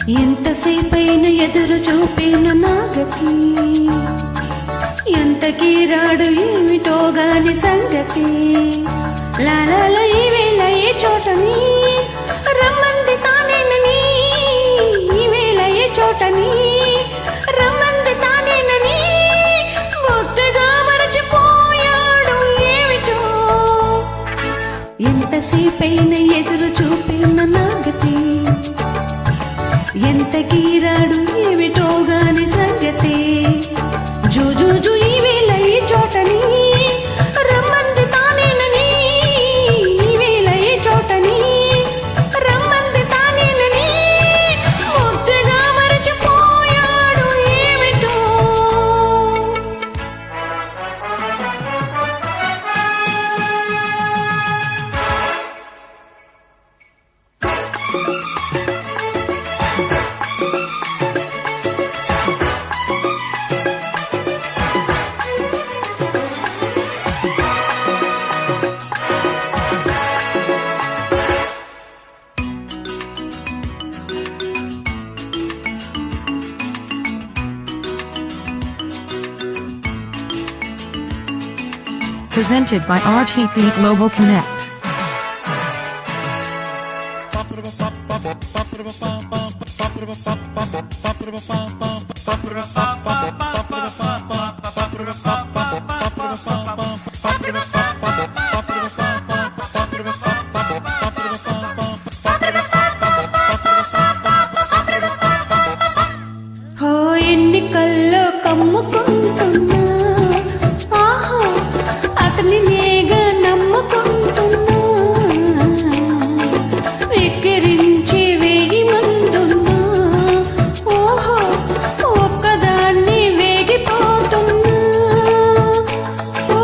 ఎంతసేపైన ఎదురు చూపేను నాగతి, ఎంతకీ రాడు ఏమిటో గాని సంగతి. లాలాల ఈ వేళ ఏ చోటని రమ్మంది తానేనని, ఈ వేళ ఏ చోటని రమ్మంది తానేనని బొత్తిగా మరచిపోయాడు ఏమిటో. ఎంతసేపైన ఎదురు చూపేను నాగతి, ఎంతకీ రాడు ఏమిటో గాని సంగతి. జూజూజు ఈ వేళ ఈ చోటని రమ్మంది తానేనని, ఈ వేళ ఈ చోటని రమ్మంది తానేనని ముద్దుగా మరచిపోయాడు ఏమిటో. Presented by RTP Global Connect. హో ఎన్నికల్లో కమ్ముకుంటున్నా, ఆహో అతని నేగా నమ్ముకుంటున్నా. వెక్కిరించి వేగి మందున్నా, ఓహో ఒక్కదాన్ని వేగిపోతున్నా. ఓ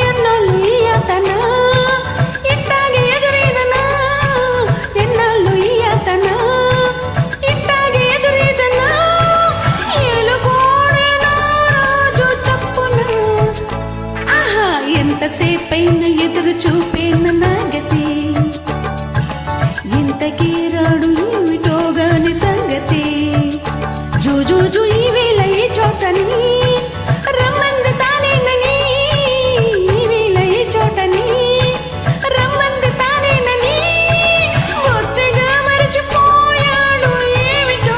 ఎన్నాళ్ళు ఈ అతనా ఇట్టాగే ఎదురీదనా, ఎన్నాళ్ళు ఈ అతనా ఇట్టాగే ఎదురీదనా. ఏలుకోడేనా రాజు చప్పున, ఆహా ఎంతసేపైన ఎదురు చూపేన నాగతి, ఇంతకీ రాడు ఏమిటో గాని సంగతి. జూజూజు ఈ వేళ ఈ చోటని రమ్మంది తానేనని, ఈ వేళ ఈ చోటని రమ్మంది తానేనని బొత్తిగా మరచిపోయాడు ఏమిటో.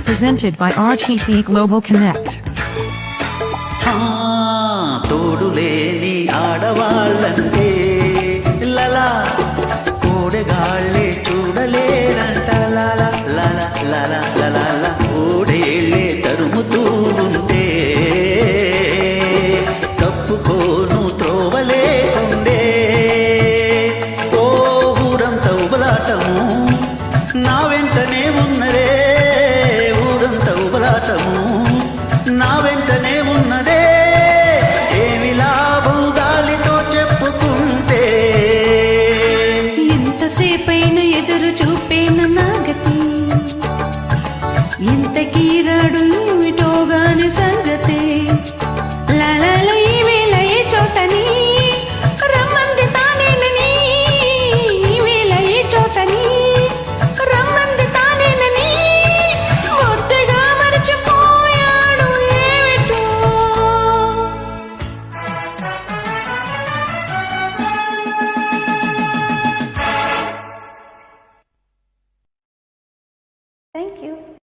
Presented by RTP Global Connect. తోడులేని ఆడవాళ్ళంటే లలా కోడెగాళ్ళే చూడలేరంట. లలా లలా లలా లలా ఓడేళ్ళే తరుముతూ ఉంటే తప్పుకోను త్రోవలేకుండే. ఓ ఊరంత ఉబలాటము నా వెంటనే ఉన్నదే, ఊరంత ఉబలాటము నా వెంటనే ఉన్నదే. ఏమి లాభం గాలితో చెప్పు థ్యాంక్ యూ.